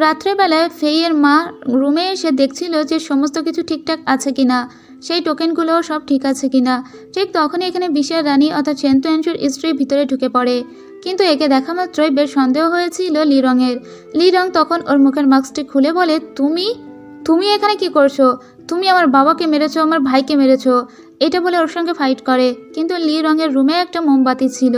রাত্রেবেলায় ফেইয়ের মা রুমে এসে দেখছিল যে সমস্ত কিছু ঠিকঠাক আছে কিনা, সেই টোকেনগুলোও সব ঠিক আছে কিনা। ঠিক তখনই এখানে বিশ্বের রানী অর্থাৎ সেন্তুয়ানশুর স্ত্রী ভিতরে ঢুকে পড়ে। কিন্তু একে দেখা মাত্রই বেশ সন্দেহ হয়েছিল লি রঙের। লি রং তখন ওর মুখের মাস্কটি খুলে বলে, তুমি এখানে কি করছো? তুমি আমার বাবাকে মেরেছো, আমার ভাইকে মেরেছো, এটা বলে ওর সঙ্গে ফাইট করে। কিন্তু লি রঙের রুমে একটা মোমবাতি ছিল,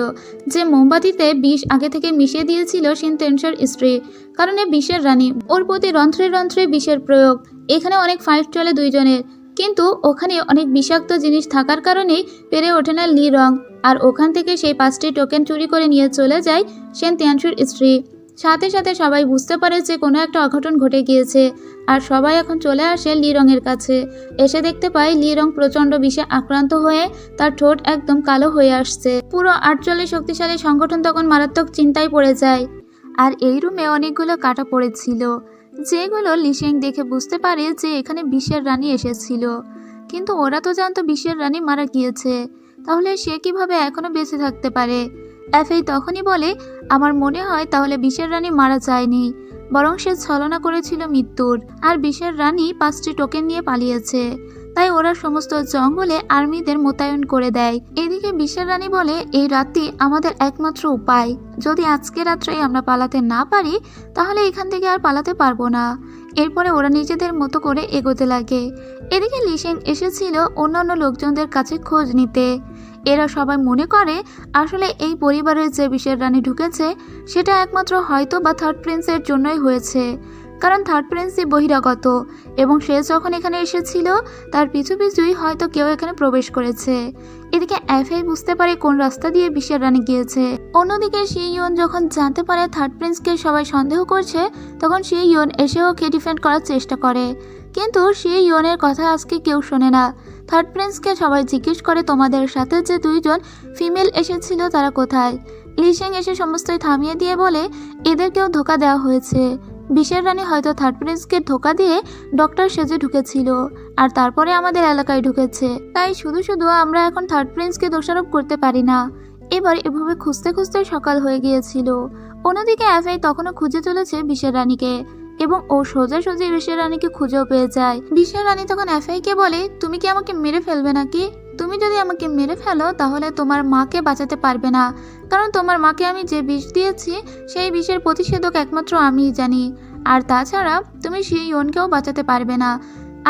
যে মোমবাতিতে বিষ আগে থেকে মিশিয়ে দিয়েছিল সেন্তুয়ানশুর স্ত্রী, কারণ এ বিশ্বের রানী, ওর প্রতি রন্ধ্রে রন্ধ্রে বিষের প্রয়োগ। এখানে অনেক ফাইট চলে দুইজনের, কিন্তু ওখানে অনেক বিষাক্ত জিনিস থাকার কারণেই পেরে ওঠে না লি রং, আর ওখান থেকে সেই 5টি টোকেন চুরি করে নিয়ে চলে যায় সেন্তুয়ানশুর স্ত্রী। সাথে সাথে সবাই বুঝতে পারে যে কোনো একটা অঘটন ঘটে গিয়েছে, আর সবাই এখন চলে আসে লি রঙের কাছে। এসে দেখতে পায় লি রং প্রচণ্ড বিষে আক্রান্ত হয়ে তার ঠোঁট একদম কালো হয়ে আসছে। পুরো 48 শক্তিশালী সংগঠন তখন মারাত্মক চিন্তায় পড়ে যায়। আর এই রুমে অনেকগুলো কাটা পড়েছিল, যেগুলো লিশেং দেখে বুঝতে পারে যে এখানে বিশ্বের রানী এসেছিল। কিন্তু ওরা তো জানতো বিশ্বের রানী মারা গিয়েছে, তাহলে সে কিভাবে এখনো বেঁচে থাকতে পারে? এফএই তখনই বলে, আমার মনে হয় তাহলে বিশ্বের রানী মারা যায়নি, বরং সে ছলনা করেছিল মৃত্যুর, আর বিশ্বের রানী 5টি টোকেন নিয়ে পালিয়েছে। তাই ওরা সমস্ত জঙ্গলে আর্মিদের মোতায়েন করে দেয়। এদিকে বিশ্বের রানী বলে, এই রাতটি আমাদের একমাত্র উপায়, যদি আজকে রাত্রে আমরা পালাতে না পারি তাহলে এখান থেকে আর পালাতে পারবো না। এরপরে ওরা নিজেদের মতো করে এগোতে লাগে। এদিকে লিশেং এসেছিল অন্যান্য লোকজনদের কাছে খোঁজ নিতে। এরা সবাই মনে করে আসলে এই পরিবারের যে বিশ্বের রানী ঢুকেছে সেটা একমাত্র হয়তো বা থার্ড প্রিন্সের জন্যই হয়েছে, কারণ থার্ড প্রিন্সই বহিরাগত, এবং সে যখন এখানে এসেছিল তার পিছু পিছুই হয়তো কেউ এখানে প্রবেশ করেছে। এদিকে এফআই বুঝতে পারে কোন রাস্তা দিয়ে বিশ্বের রানী গিয়েছে। অন্যদিকে শি ইয়ন যখন জানতে পারে থার্ড প্রিন্সকে সবাই সন্দেহ করছে, তখন শি ইয়ন এসেও ওকে ডিফেন্ড করার চেষ্টা করে, কিন্তু শি ইয়নের কথা আজকে কেউ শোনে না। থার্ড প্রিন্সকে সবাই জিজ্ঞেস করে, তোমাদের সাথে যে 2জন ফিমেল এসেছিল তারা কোথায়? লিশেং এসে সমস্তই থামিয়ে দিয়ে বলে, এদেরকেও ধোকা দেওয়া হয়েছে। বিশ্বের রানী হয়তো থার্ড প্রিন্সকে ধোকা দিয়ে ডক্টর সেজে ঢুকেছিল, আর তারপরে আমাদের এলাকায় ঢুকেছে। তাই শুধু শুধু আমরা এখন থার্ড প্রিন্সকে দোষারোপ করতে পারি না। এবার এভাবে খুঁজতে খুঁজতে সকাল হয়ে গিয়েছিল। অন্যদিকে এফআই তখনও খুঁজে চলেছে বিশ্বের রানীকে, এবং ও সোজাসুজি বিশ্বের রানীকে খুঁজেও পেয়ে যায়। বিশ্বের রানী তখন এফআইকে বলে, তুমি কি আমাকে মেরে ফেলবে নাকি? তুমি যদি আমাকে মেরে ফেলো তাহলে তোমার মাকে বাঁচাতে পারবে না, কারণ তোমার মাকে আমি যে বিষ দিয়েছি সেই বিষের প্রতিষেধক একমাত্র আমিই জানি, আর তাছাড়া তুমি শি ইয়নকেও বাঁচাতে পারবে না।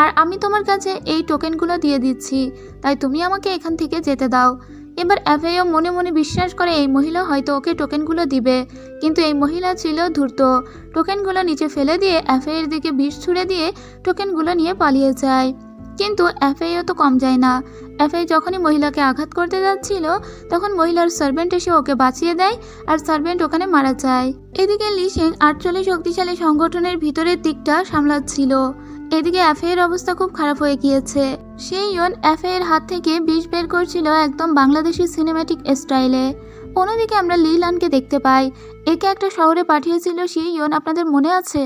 আর আমি তোমার কাছে এই টোকেনগুলো দিয়ে দিচ্ছি, তাই তুমি আমাকে এখান থেকে যেতে দাও। এবার এফআইও মনে মনে বিশ্বাস করে এই মহিলা হয়তো ওকে টোকেনগুলো দিবে, কিন্তু এই মহিলা ছিল ধূর্ত। টোকেনগুলো নিচে ফেলে দিয়ে এফআইয়ের দিকে বিষ ছুড়ে দিয়ে টোকেনগুলো নিয়ে পালিয়ে যায়। কিন্তু এফআইও তো কম যায় না। এফআই যখনই মহিলাকে আঘাত করতে যাচ্ছিল তখন মহিলার সার্ভেন্ট এসে ওকে বাঁচিয়ে দেয়, আর সার্ভেন্ট ওখানে মারা যায়। এদিকে লিশেং 48 শক্তিশালী সংগঠনের ভিতরের দিকটা সামলাচ্ছিল। এদিকে এফআইয়ের অবস্থা খুব খারাপ হয়ে গিয়েছে। সেই ইয়ন এফআইয়ের হাত থেকে বিষ বের করছিল একদম বাংলাদেশি সিনেম্যাটিক স্টাইলে। অন্যদিকে আমরা লিলানকে দেখতে পাই, একে একটা শহরে পাঠিয়েছিল শি ইয়ন, আপনাদের মনে আছে?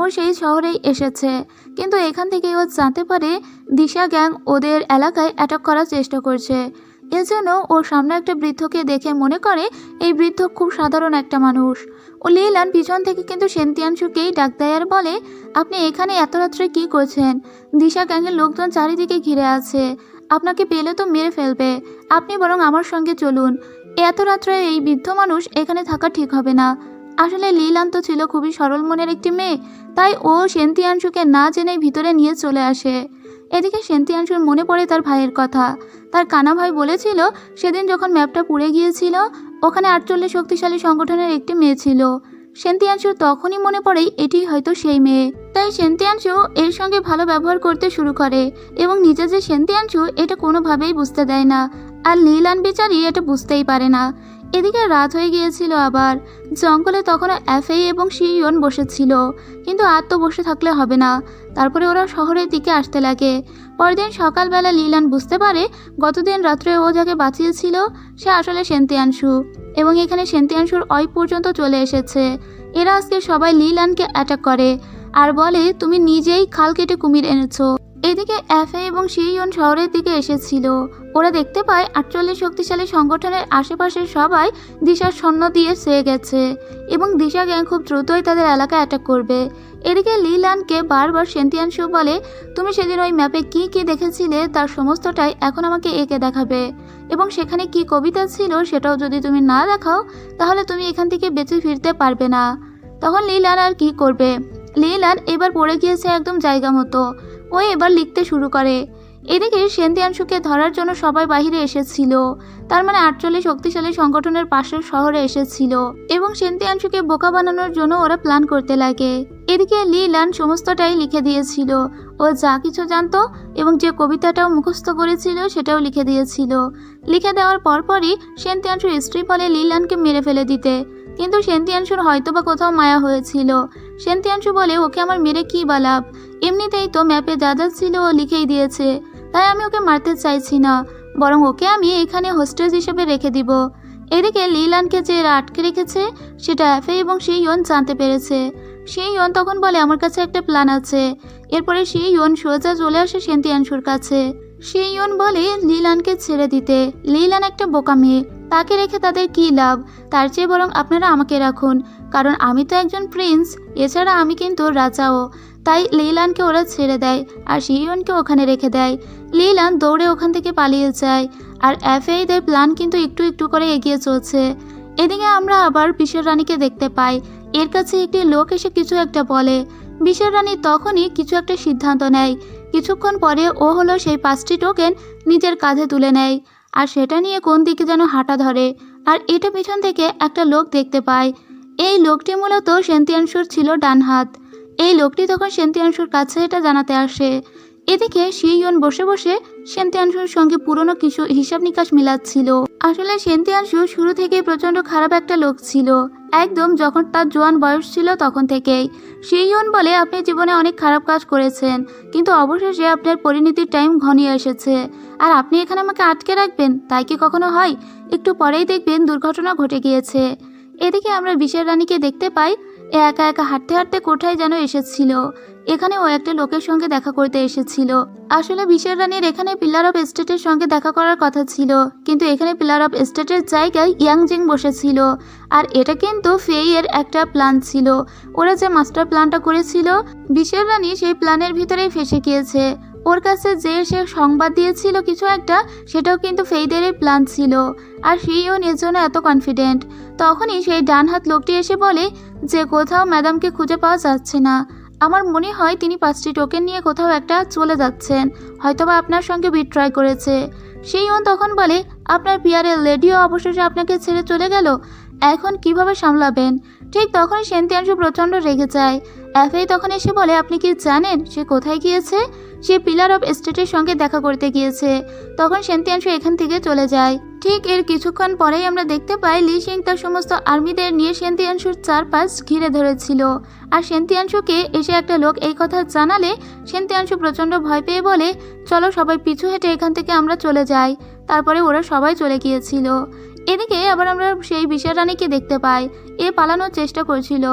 ও সেই শহরেই এসেছে, কিন্তু এখান থেকে ও জানতে পারে দিশা গ্যাং ওদের এলাকায় অ্যাটাক করার চেষ্টা করছে। এজন্য ও সামনে একটা বৃদ্ধকে দেখে মনে করে এই বৃদ্ধ খুব সাধারণ একটা মানুষ। ও লিলান পিছন থেকে কিন্তু সেন্তিয়ানশুকেই ডাক দেয় আর বলে, আপনি এখানে এত রাত্রে কি করছেন? দিশা গ্যাংয়ের লোকজন চারিদিকে ঘিরে আছে, আপনাকে পেলে তো মেরে ফেলবে, আপনি বরং আমার সঙ্গে চলুন। এত রাত্রে এই বৃদ্ধ মানুষ এখানে থাকা ঠিক হবে না। আসলে লিলান তো ছিল খুবই সরল মনের একটি মেয়ে, তাই ও সেন্তিয়ানশুকে না জেনেই ভিতরে নিয়ে চলে আসে। এদিকে সেন্তিয়ানশুর মনে পড়ে তার ভাইয়ের কথা। তার কানা ভাই বলেছিল সেদিন যখন ম্যাপটা পুড়ে গিয়েছিল ওখানে 48 শক্তিশালী সংগঠনের একটি মেয়ে ছিল। সেন্তিয়ানশুর তখনই মনে পড়ে এটি হয়তো সেই মেয়ে। তাই সেন্তিয়ানশু এর সঙ্গে ভালো ব্যবহার করতে শুরু করে, এবং নিজে যে সেন্তিয়ানশু এটা কোনোভাবেই বুঝতে দেয় না, আর লিলান বেচারি এটা বুঝতেই পারে না। এদিকে রাত হয়ে গিয়েছিল আবার। জঙ্গলে তখনও এফআই এবং শি ইয়ন বসেছিল, কিন্তু আর তো বসে থাকলে হবে না। তারপরে ওরা শহরের দিকে আসতে লাগে। পরদিন সকালবেলা লিলান বুঝতে পারে গতদিন রাত্রে ও যাকে বাঁচিয়েছিল সে আসলে সেন্তিয়ানশু, এবং এখানে সেন্তিয়ানশুর ওই পর্যন্ত চলে এসেছে। এরা আজকে সবাই লিলানকে অ্যাটাক করে আর বলে, তুমি নিজেই খাল কেটে কুমির এনেছো। এদিকে এফএ এবং শিয়ন শহরের দিকে এসেছিল। ওরা দেখতে পায় 48 শক্তিশালী সংগঠনের আশেপাশের সবাই দিশার সৈন্য দিয়ে সেয়ে গেছে এবং দিশা গ্যাং খুব দ্রুতই তাদের এলাকায় অ্যাটাক করবে। এদিকে লিলানকে বারবার সেন্তিয়ানশু বলে, তুমি সেদিন ওই ম্যাপে কি কি দেখেছিলে তার সমস্তটাই এখন আমাকে এঁকে দেখাবে, এবং সেখানে কি কবিতা ছিল সেটাও যদি তুমি না দেখাও তাহলে তুমি এখান থেকে বেঁচে ফিরতে পারবে না। তখন লিলান আর কি করবে? লিলান এবার পড়ে গিয়েছে একদম জায়গা মতো। ও এবার লিখতে শুরু করে। এদিকে সেন্তিয়ানশুকে ধরার জন্য সবাই বাহিরে এসেছিল, তার মানে 48 শক্তিশালী সংগঠনের পাশের শহরে এসেছিল এবং সেন্তিয়ানশুকে বোকা বানানোর জন্য ওরা প্ল্যান করতে লাগে। এদিকে লিলান সমস্তটাই লিখে দিয়েছিল। ও যা কিছু জানতো এবং যে কবিতাটাও মুখস্থ করেছিল সেটাও লিখে দিয়েছিল। লিখে দেওয়ার পরপরই সেন্তিয়ানশুর স্ত্রী বলে লিলানকে মেরে ফেলে দিতে, কিন্তু সেন্তিয়ানশুর হয়তোবা কোথাও মায়া হয়েছিল। সেন্তিয়ানশু বলে, ওকে আমার মেরে কি বা লাভ, এমনিতেই তো ম্যাপে যা যা ছিল ও লিখেই দিয়েছে, তাই আমি ওকে মারতে চাইছি না, বরং ওকে আমি এখানে হোস্টেজ হিসেবে রেখে দিব। এদিকে লিলানকে যে এরা আটকে রেখেছে সেটা এফএ এবং শিয়ন জানতে পেরেছে। শিয়ন তখন বলে, আমার কাছে একটা প্ল্যান আছে। এরপরে শিয়ন সোজা চলে আসে সেন্তিয়ানশুর কাছে। শিয়ন বলে লিলানকে ছেড়ে দিতে। লিলান একটা বোকা মেয়ে, তাকে রেখে তাদের কী লাভ, তার চেয়ে বরং আপনারা আমাকে রাখুন, কারণ আমি তো একজন প্রিন্স, এছাড়া আমি কিন্তু রাজাও। তাই লিলানকে ওরা ছেড়ে দেয় আর শিয়নকে ওখানে রেখে দেয়। লিলান দৌড়ে ওখান থেকে পালিয়ে যায় আর এফএদের প্ল্যান কিন্তু একটু একটু করে এগিয়ে চলছে। এদিকে আমরা আবার বিশের রানীকে দেখতে পাই। এর কাছে একটি লোক এসে কিছু একটা বলে। বিশের রানী তখনই কিছু একটা সিদ্ধান্ত নেয়। কিছুক্ষণ পরে ও হলো সেই 5টি টোকেন নিজের কাঁধে তুলে নেয় আর সেটা নিয়ে কোন দিকে যেন হাঁটা ধরে, আর এটা পিছন থেকে একটা লোক দেখতে পায়। এই লোকটি মূলত সেন্তিয়ানশুর ছিল ডান হাত। এই লোকটি তখন সেন্তিয়ানশুর কাছে এটা জানাতে আসে। এদিকে শিয়ন বসে বসে সেন্তিয়ানশুর সঙ্গে পুরনো কিছু হিসাব নিকাশ মিলাচ্ছিল। আসলে সেন্তিয়ানশু শুরু থেকেই প্রচণ্ড খারাপ একটা লোক ছিল, একদম যখন তার জোয়ান বয়স ছিল তখন থেকেই। শিয়ন বলে, আপনি জীবনে অনেক খারাপ কাজ করেছেন, কিন্তু অবশেষে আপনার পরিণতির টাইম ঘনিয়ে এসেছে, আর আপনি এখানে আমাকে আটকে রাখবেন তাই কি কখনো হয়? একটু পরেই দেখবেন দুর্ঘটনা ঘটে গিয়েছে। এদিকে আমরা বিশের রানীকে দেখতে পাই। এ একা একা হাঁটতে হাঁটতে কোথায় যেন এসেছিল। এখানে ও একটা লোকের সঙ্গে দেখা করতে এসেছিল। আসলে বিশের রানীর এখানে পিলার অফ এস্টেটের সঙ্গে দেখা করার কথা ছিল, কিন্তু এখানে পিলার অফ এস্টেটের জায়গায় ইয়াংজিং বসেছিল, আর এটা কিন্তু ফেইয়ের একটা প্ল্যান ছিল। ওরা যে মাস্টার প্ল্যানটা করেছিল, বিশের রানী সেই প্ল্যানের ভিতরেই ফেসে গিয়েছে। ওর কাছে যে সে সংবাদ দিয়েছিল কিছু একটা, সেটাও কিন্তু ফেইদেরই প্ল্যান ছিল, আর সেইও এর জন্য এত কনফিডেন্ট। তখনই সেই ডান হাত লোকটি এসে বলে যে কোথাও ম্যাডামকে খুঁজে পাওয়া যাচ্ছে না, আমার মনে হয় তিনি 5টি টোকেন নিয়ে কোথাও একটা চলে যাচ্ছেন, হয়তোবা আপনার সঙ্গে বিট্রয় করেছে। সেইও তখন বলে, আপনার পিয়ারের লেডিও অবশেষে আপনাকে ছেড়ে চলে গেল, এখন কিভাবে সামলাবেন? ঠিক তখনই সেন্তিয়ানশু প্রচণ্ড রেগে যায়। এফএ তখন এসে বলে, আপনি কি জানেন সে কোথায় গিয়েছে? সে পিলার অফ এস্টেটের সঙ্গে দেখা করতে গিয়েছে। তখন সেন্তিয়ানশু এখান থেকে চলে যায়। ঠিক এর কিছুক্ষণ পরেই আমরা দেখতে পাই লি সিং তার সমস্ত আর্মিদের নিয়ে সেন্তিয়ানশুর চারপাশ ঘিরে ধরেছিল, আর সেন্তিয়ানশুকে এসে একটা লোক এই কথা জানালে সেন্তিয়ানশু প্রচণ্ড ভয় পেয়ে বলে, চলো সবাই পিছু হেঁটে এখান থেকে আমরা চলে যাই। তারপরে ওরা সবাই চলে গিয়েছিল। এদিকে আবার আমরা সেই বিশের রানীকে দেখতে পাই। এ পালানোর চেষ্টা করছিল,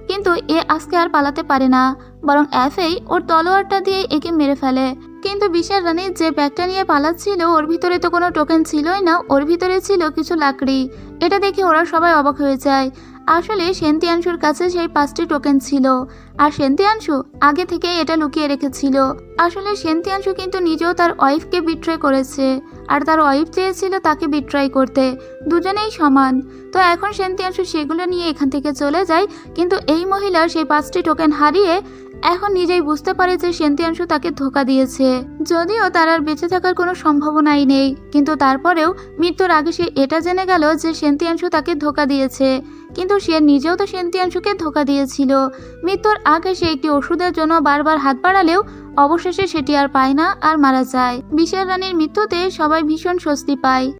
কিন্তু এ আজকে আর পালাতে পারে না, বরং এফএই ওর তলোয়ারটা দিয়ে একে মেরে ফেলে। কিন্তু বিশের রানী যে ব্যাগটা নিয়ে পালাচ্ছিল ওর ভিতরে তো কোনো টোকেন ছিলই না, ওর ভিতরে ছিল কিছু লাকড়ি। এটা দেখে ওরা সবাই অবাক হয়ে যায়। আসলে সেন্তিয়ানশুর কাছে সেই 5টি টোকেন ছিল, আর সেন্তিয়ানশু আগে থেকে এটা লুকিয়ে রেখেছিল। আসলে সেন্তিয়ানশু কিন্তু নিজেও তার ওয়াইফকে বিট্রয় করেছে, আর তার ওয়াইফ চেয়েছিল তাকে বিট্রয় করতে, দুজনেই সমান। তো এখন সেন্তিয়ানশু সেগুলো নিয়ে এখান থেকে চলে যায়, কিন্তু এই মহিলার সেই 5টি টোকেন হারিয়ে এখন নিজেই বুঝতে পারে যে সেন্তিয়ানশু তাকে ধোঁকা দিয়েছে। যদিও তার আর বেঁচে থাকার কোনো সম্ভাবনাই নেই, কিন্তু তারপরেও মৃত্যুর আগে সে এটা জেনে গেল যে সেন্তিয়ানশু তাকে ধোঁকা দিয়েছে, কিন্তু সে নিজেও তো সেন্তিয়ানশুকে ধোঁকা দিয়েছিল। মৃত্যুর আগে সে একটি ওষুধের জন্য বারবার হাত বাড়ালেও অবশেষে সেটি আর পায় না, আর মারা যায়। বিশের রানীর মৃত্যুতে সবাই ভীষণ স্বস্তি পায়।